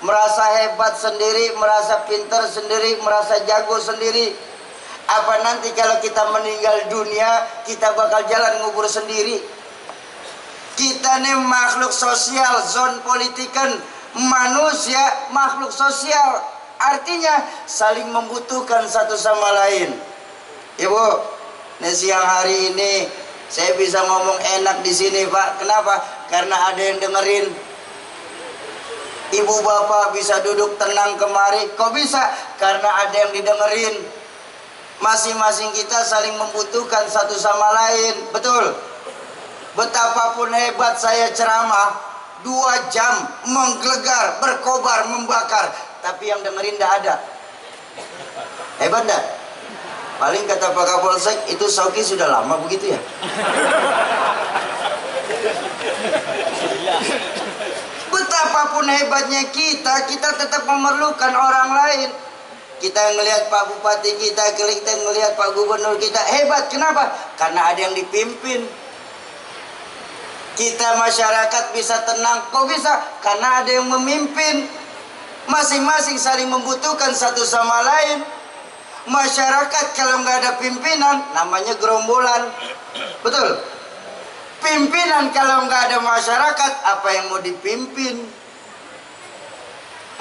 merasa hebat sendiri, merasa pintar sendiri, merasa jago sendiri. Apa nanti kalau kita meninggal dunia, kita bakal jalan ngubur sendiri? Kita nih makhluk sosial, zon politikan, manusia makhluk sosial. Artinya saling membutuhkan satu sama lain. Ibu, nih siang hari ini saya bisa ngomong enak di sini Pak. Kenapa? Karena ada yang dengerin. Ibu bapak bisa duduk tenang kemari. Kok bisa? Karena ada yang didengerin. Masing-masing kita saling membutuhkan satu sama lain. Betul? Betapapun hebat saya ceramah, 2 jam menggelegar, berkobar, membakar, tapi yang dengerin tidak ada. Hebat enggak? Paling kata Pak Kapolsek, itu Sauki sudah lama begitu ya. Betapapun hebatnya kita tetap memerlukan orang lain. kita ngelihat Pak Bupati kita ngelihat Pak Gubernur kita hebat. Kenapa? Karena ada yang dipimpin. Kita masyarakat bisa tenang. Kok bisa? Karena ada yang memimpin. Masing-masing saling membutuhkan satu sama lain. Masyarakat kalau nggak ada pimpinan namanya gerombolan. Betul? Pimpinan kalau nggak ada masyarakat, apa yang mau dipimpin?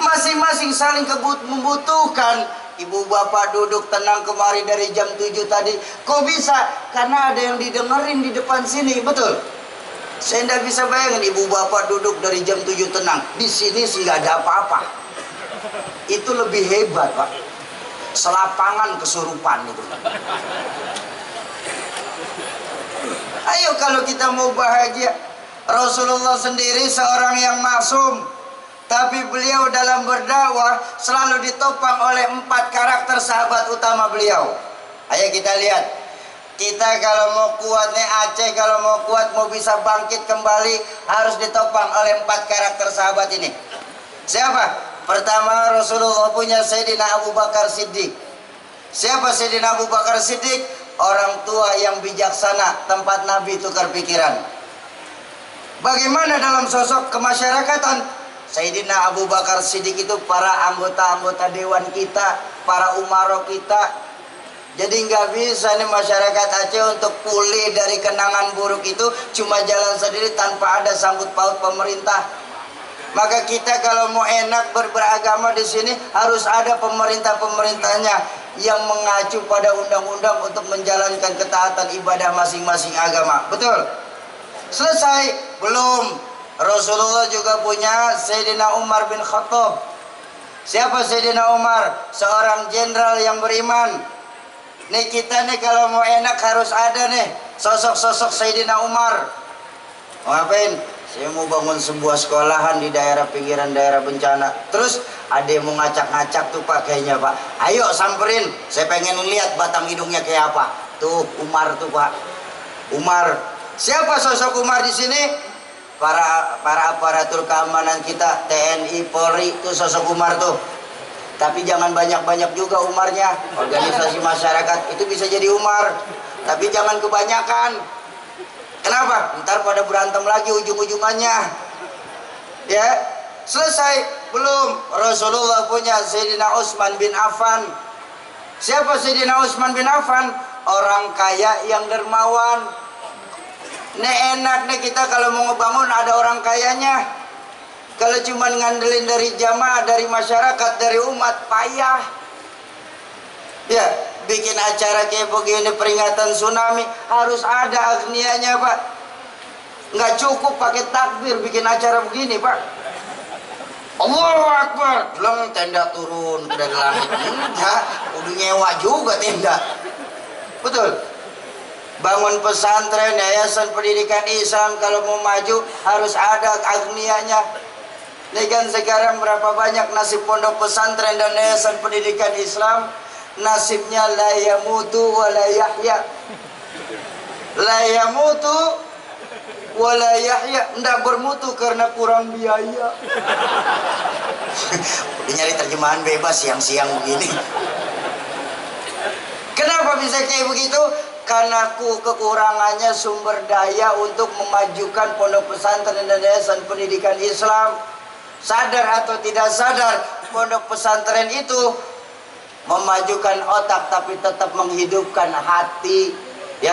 Masing-masing saling membutuhkan. Ibu bapak duduk tenang kemari dari jam 7 tadi. Kok bisa? Karena ada yang didengerin di depan sini. Betul? Saya tidak bisa bayangin ibu bapak duduk dari jam 7 tenang. Di sini sih nggak ada apa-apa. Itu lebih hebat, Pak. Selapangan kesurupan itu. Ayo kalau kita mau bahagia. Rasulullah sendiri seorang yang maksum, tapi beliau dalam berdakwah selalu ditopang oleh 4 karakter sahabat utama beliau. Ayo kita lihat. Kita kalau mau kuat nih Aceh, kalau mau kuat mau bisa bangkit kembali harus ditopang oleh 4 karakter sahabat ini. Siapa? Pertama, Rasulullah punya Sayyidina Abu Bakar Siddiq. Siapa Sayyidina Abu Bakar Siddiq? Orang tua yang bijaksana, tempat Nabi tukar pikiran. Bagaimana dalam sosok kemasyarakatan? Sayyidina Abu Bakar Siddiq itu para anggota-anggota dewan kita, para umaro kita. Jadi nggak bisa nih masyarakat Aceh untuk pulih dari kenangan buruk itu cuma jalan sendiri tanpa ada sangkut paut pemerintah. Maka kita kalau mau enak beragama di sini harus ada pemerintah-pemerintahnya yang mengacu pada undang-undang untuk menjalankan ketaatan ibadah masing-masing agama. Betul? Selesai? Belum. Rasulullah juga punya Sayyidina Umar bin Khattab. Siapa Sayyidina Umar? Seorang jenderal yang beriman. Nih kita nih kalau mau enak harus ada nih sosok-sosok Sayyidina Umar. Mau ngapain? Saya mau bangun sebuah sekolahan di daerah pinggiran daerah bencana. Terus ada yang mau ngacak-ngacak tuh Pak kayaknya Pak. Ayo samperin, saya pengen lihat batang hidungnya kayak apa. Tuh Umar tuh Pak. Umar. Siapa sosok Umar di sini? Para aparatur keamanan kita, TNI, Polri, itu sosok Umar tuh. Tapi jangan banyak-banyak juga Umarnya. Organisasi masyarakat itu bisa jadi Umar. Tapi jangan kebanyakan. Kenapa? Ntar pada berantem lagi ujung-ujungannya. Ya, selesai? Belum. Rasulullah punya Sayyidina Utsman bin Affan. Siapa Sayyidina Utsman bin Affan? Orang kaya yang dermawan. Nih enak nih kita kalau mau ngebangun ada orang kayanya. Kalau cuma ngandelin dari jamaah, dari masyarakat, dari umat, payah. Ya, bikin acara kayak begini peringatan tsunami harus ada agnianya Pak. Nggak cukup pakai takbir bikin acara begini Pak. Allahu Akbar, belum tenda turun dari langit. Enggak, udah nyewa juga tenda. Betul. Bangun pesantren, yayasan pendidikan Islam kalau mau maju harus ada agnianya. Ini kan sekarang berapa banyak nasib pondok pesantren dan yayasan pendidikan Islam? Nasibnya la yamutu wa la yahya. La yamutu wa la yahya, enggak bermutu karena kurang biaya. Udah nyari terjemahan bebas siang-siang begini. Kenapa bisa kayak begitu? Karena kekurangannya sumber daya untuk memajukan pondok pesantren dan yayasan pendidikan Islam. Sadar atau tidak sadar, pondok pesantren itu memajukan otak tapi tetap menghidupkan hati. Ya,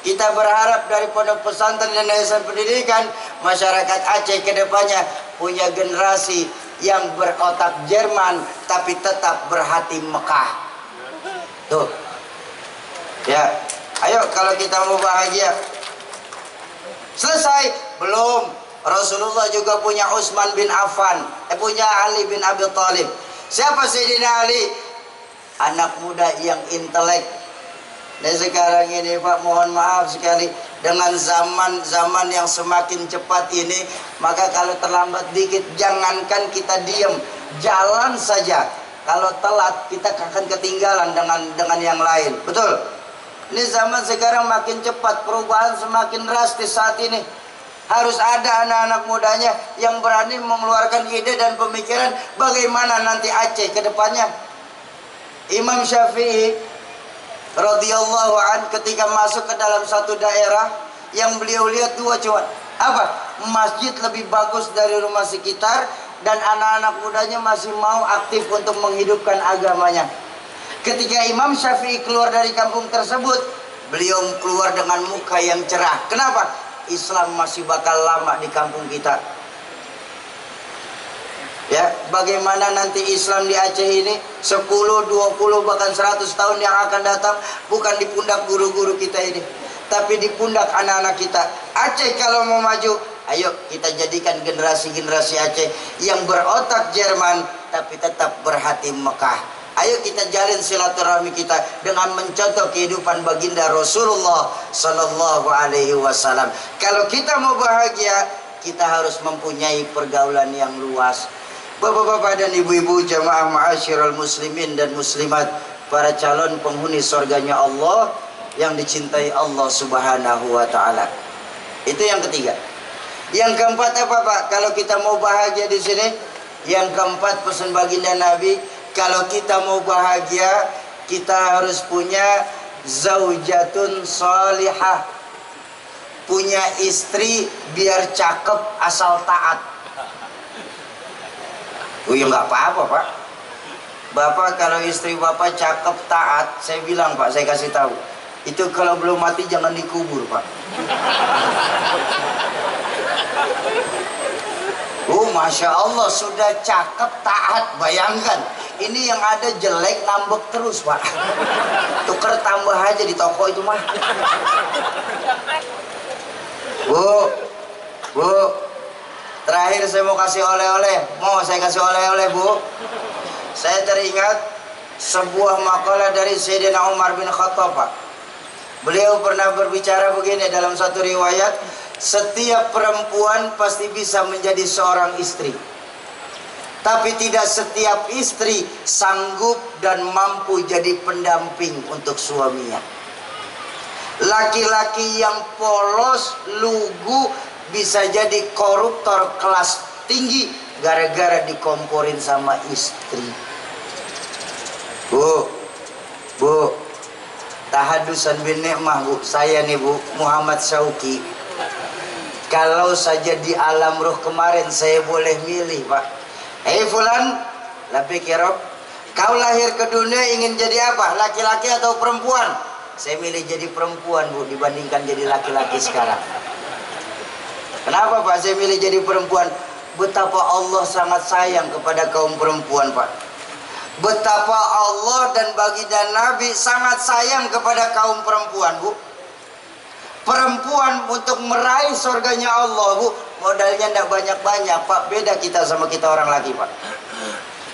kita berharap dari pondok pesantren dan yayasan pendidikan masyarakat Aceh kedepannya punya generasi yang berotak Jerman tapi tetap berhati Mekah. Tuh, ya, ayo kalau kita mau bahagia. Selesai? Belum. Rasulullah juga punya Utsman bin Affan, punya Ali bin Abi Thalib. Siapa Sayyidina Ali? Anak muda yang intelek. Dan sekarang ini Pak, mohon maaf sekali, dengan zaman yang semakin cepat ini, maka kalau terlambat dikit jangankan kita diam, jalan saja. Kalau telat kita akan ketinggalan dengan yang lain. Betul? Ini zaman sekarang makin cepat, perubahan semakin drastis saat ini. Harus ada anak-anak mudanya yang berani mengeluarkan ide dan pemikiran bagaimana nanti Aceh ke depannya. Imam Syafi'i radhiyallahu an ketika masuk ke dalam satu daerah yang beliau lihat dua cuman apa? Masjid lebih bagus dari rumah sekitar dan anak-anak mudanya masih mau aktif untuk menghidupkan agamanya. Ketika Imam Syafi'i keluar dari kampung tersebut, beliau keluar dengan muka yang cerah. Kenapa? Islam masih bakal lama di kampung kita. Ya, bagaimana nanti Islam di Aceh ini 10, 20 bahkan 100 tahun yang akan datang bukan di pundak guru-guru kita ini, tapi di pundak anak-anak kita. Aceh kalau mau maju, ayo kita jadikan generasi-generasi Aceh yang berotak Jerman tapi tetap berhati Mekah. Ayo kita jalin silaturahmi kita dengan mencontoh kehidupan baginda Rasulullah Sallallahu Alaihi Wasallam. Kalau kita mau bahagia, kita harus mempunyai pergaulan yang luas. Bapak-bapak dan ibu-ibu jamaah ma'asyiral muslimin dan muslimat, para calon penghuni surganya Allah yang dicintai Allah Subhanahu wa taala. Itu yang ketiga. Yang keempat apa Pak? Kalau kita mau bahagia di sini, yang keempat pesan baginda Nabi, kalau kita mau bahagia, kita harus punya zaujatun salihah. Punya istri biar cakep asal taat. Oh ya nggak apa-apa Pak. Bapak kalau istri Bapak cakep taat, saya bilang Pak, saya kasih tahu, itu kalau belum mati jangan dikubur Pak. Oh Masya Allah, sudah cakep taat, bayangkan. Ini yang ada jelek ngambek terus Pak. Tuker tambah aja di toko itu mah. Bu, terakhir saya mau kasih oleh-oleh. Mau saya kasih oleh-oleh Bu. Saya teringat sebuah makalah dari Sayyidina Umar bin Khattab Pak. Beliau pernah berbicara begini dalam satu riwayat, setiap perempuan pasti bisa menjadi seorang istri, tapi tidak setiap istri sanggup dan mampu jadi pendamping untuk suaminya. Laki-laki yang polos, lugu, bisa jadi koruptor kelas tinggi gara-gara dikomporin sama istri. Bu, tahadusan bin ni'mah Bu, saya nih Bu, Muhammad Syauqi. Kalau saja di alam ruh kemarin saya boleh milih Pak. Hei fulan, labbaik ya Rabb, kau lahir ke dunia ingin jadi apa? Laki-laki atau perempuan? Saya milih jadi perempuan Bu dibandingkan jadi laki-laki sekarang. Kenapa Pak saya milih jadi perempuan? Betapa Allah sangat sayang kepada kaum perempuan Pak. Betapa Allah dan baginda Nabi sangat sayang kepada kaum perempuan Bu. Perempuan untuk meraih surganya Allah Bu, modalnya tidak banyak-banyak Pak. Beda kita sama kita orang laki Pak.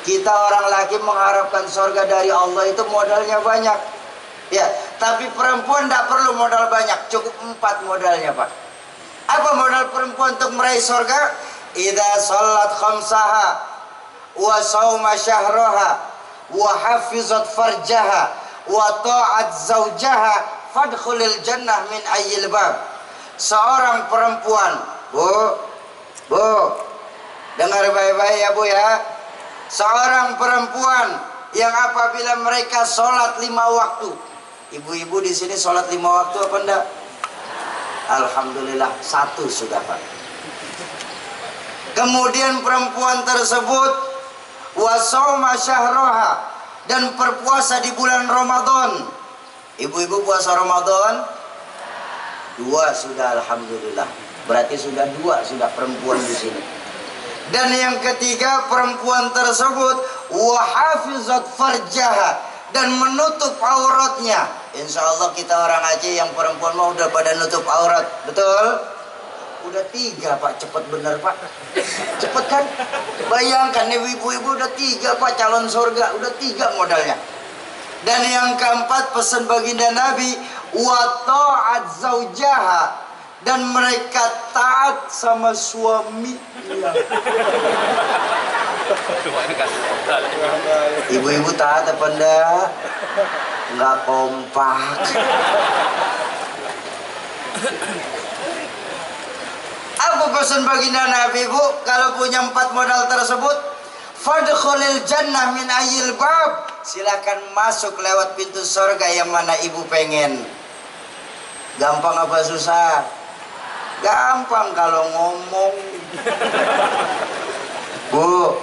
Kita orang laki mengharapkan surga dari Allah itu modalnya banyak. Ya, tapi perempuan tidak perlu modal banyak, cukup 4 modalnya Pak. Apa modal perempuan untuk meraih surga? Idza shallat khamsaha wa shauma syahraha wa hafizat farjaha wa ta'at zaujaha fadkhulil jannah min ayyil bab. Seorang perempuan, Bu, dengar baik-baik ya Bu ya. Seorang perempuan yang apabila mereka sholat 5 waktu. Ibu-ibu di sini sholat 5 waktu apa enggak? Alhamdulillah 1 sudah Pak. Kemudian perempuan tersebut wasoma syahroha, dan berpuasa di bulan Ramadan. Ibu-ibu puasa Ramadan 2 sudah, alhamdulillah. Berarti sudah 2 sudah perempuan di sini. Dan yang ketiga, perempuan tersebut wahafizat farjaha, dan menutup auratnya. Insya Allah kita orang Aceh yang perempuan mau udah pada nutup aurat, betul? Udah 3 Pak, cepet bener Pak. Cepet kan? Bayangkan ibu-ibu udah 3 Pak, calon surga, udah 3 modalnya. Dan yang keempat pesan baginda Nabi, wa ta'at zaujaha, dan mereka taat sama suami. Ibu-ibu taat apa enggak? Enggak kompak. Apa Apa pesan baginda Nabi, Bu? Kalau punya 4 modal tersebut, fadkhulil jannah min ayyil bab. Silakan masuk lewat pintu surga yang mana ibu pengen. Gampang apa susah? Gampang kalau ngomong. Bu,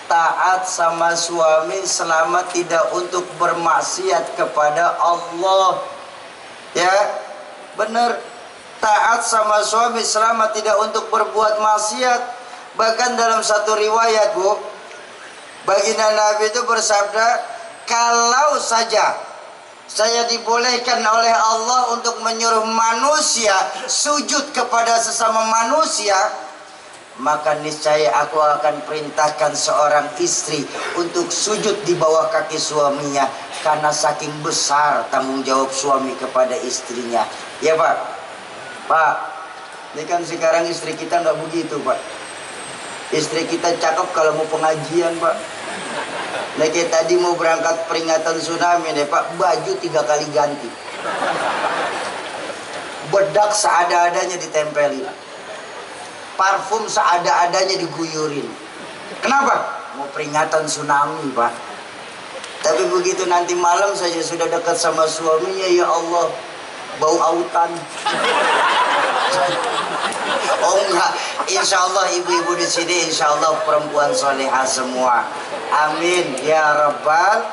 taat sama suami selama tidak untuk bermaksiat kepada Allah. Ya, benar. Taat sama suami selama tidak untuk berbuat maksiat. Bahkan dalam satu riwayat, Bu, baginda Nabi itu bersabda, kalau saja saya dibolehkan oleh Allah untuk menyuruh manusia sujud kepada sesama manusia, maka niscaya aku akan perintahkan seorang istri untuk sujud di bawah kaki suaminya, karena saking besar tanggung jawab suami kepada istrinya. Ya Pak, Pak, ini kan sekarang istri kita nggak begitu, Pak. Istri kita cakep kalau mau pengajian, Pak. Nah, kayak tadi mau berangkat peringatan tsunami nih, Pak, baju 3 kali ganti. Bedak seada-adanya ditempelin. Parfum seada-adanya diguyurin. Kenapa? Mau peringatan tsunami, Pak. Tapi begitu nanti malam saja sudah dekat sama suaminya, ya Allah, bau autan. Oh enggak, insya Allah ibu-ibu di sini insya Allah perempuan solehah semua. Amin ya rabbal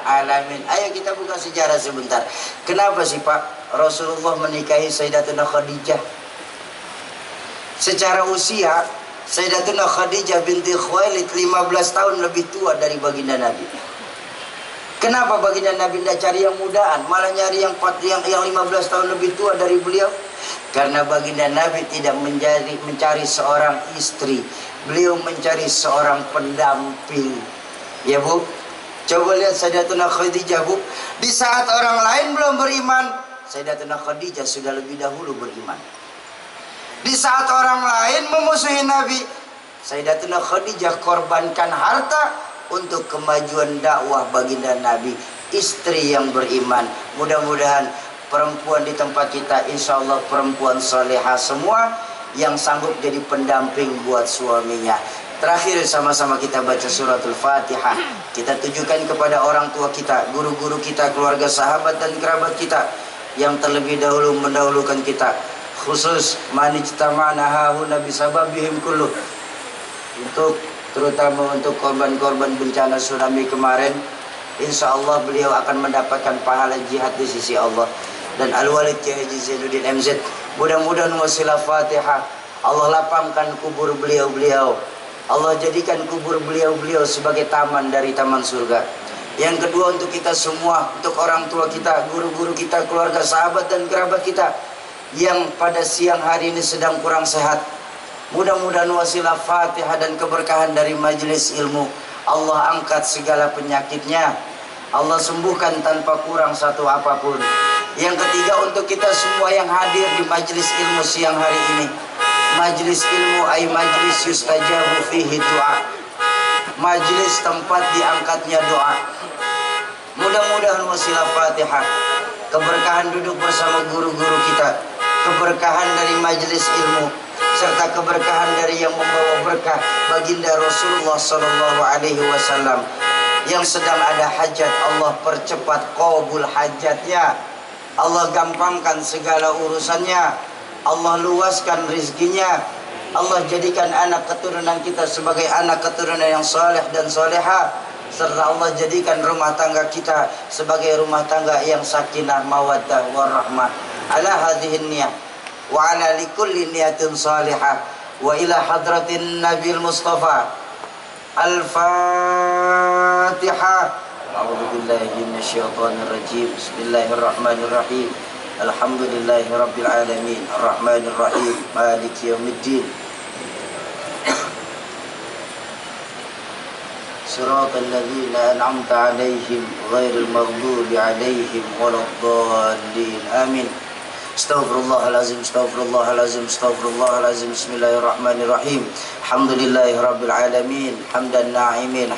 alamin. Ayo kita buka sejarah sebentar. Kenapa sih Pak Rasulullah menikahi Sayyidatuna Khadijah? Secara usia Sayyidatuna Khadijah binti Khuwailid 15 tahun lebih tua dari baginda Nabi. Kenapa baginda Nabi tidak cari yang mudaan, malah nyari yang 15 tahun lebih tua dari beliau? Karena baginda Nabi tidak mencari seorang istri, beliau mencari seorang pendamping. Ya Bu, coba lihat Sayyidatuna Khadijah, Bu. Di saat orang lain belum beriman, Sayyidatuna Khadijah sudah lebih dahulu beriman. Di saat orang lain memusuhi Nabi, Sayyidatuna Khadijah korbankan harta untuk kemajuan dakwah baginda Nabi. Istri yang beriman. Mudah-mudahan perempuan di tempat kita insya Allah perempuan salehah semua yang sanggup jadi pendamping buat suaminya. Terakhir sama-sama kita baca suratul Fatihah. Kita tujukan kepada orang tua kita, guru-guru kita, keluarga, sahabat dan kerabat kita yang terlebih dahulu mendahulukan kita. Khusus manijtama'na hahuna bisababihim kullu. Terutama untuk korban-korban bencana tsunami kemarin, insya Allah beliau akan mendapatkan pahala jihad di sisi Allah. Dan Al-Walid Kiai Haji Zainuddin MZ, mudah-mudahan wasilah Fatihah Allah lapangkan kubur beliau-beliau, Allah jadikan kubur beliau-beliau sebagai taman dari taman surga. Yang kedua, untuk kita semua, untuk orang tua kita, guru-guru kita, keluarga, sahabat dan kerabat kita yang pada siang hari ini sedang kurang sehat, mudah-mudahan wasilah Fatihah dan keberkahan dari majelis ilmu Allah angkat segala penyakitnya, Allah sembuhkan tanpa kurang satu apapun. Yang ketiga, untuk kita semua yang hadir di majelis ilmu siang hari ini, majelis ilmu ay majelis yustajabu fihi doa, majelis tempat diangkatnya doa. Mudah-mudahan wasilah Fatihah, keberkahan duduk bersama guru-guru kita, keberkahan dari majelis ilmu, serta keberkahan dari yang membawa berkah baginda Rasulullah Sallallahu Alaihi Wasallam yang sedang ada hajat, Allah percepat qabul hajatnya, Allah gampangkan segala urusannya, Allah luaskan rizkinya, Allah jadikan anak keturunan kita sebagai anak keturunan yang saleh dan soleha, serta Allah jadikan rumah tangga kita sebagai rumah tangga yang sakinah mawaddah warahmah. Ala hadhihi niyah wa ala likulli niyatin salihah wa ila hadratin Nabil Mustafa. Al-Fatihah. A'udzu billahi minasyaitonir rajim. Bismillahirrahmanirrahim. Alhamdulillahirabbil alamin. Arrahmanir rahim. Maliki yaumiddin. Shiratal ladzina an'amta 'alaihim ghairil maghdubi 'alaihim waladdallin. Amin. Astaghfirullahalazim, astaghfirullahalazim, astaghfirullahalazim. Bismillahirrahmanirrahim. Alhamdulillahirabbil alamin. Hamdan na'imin.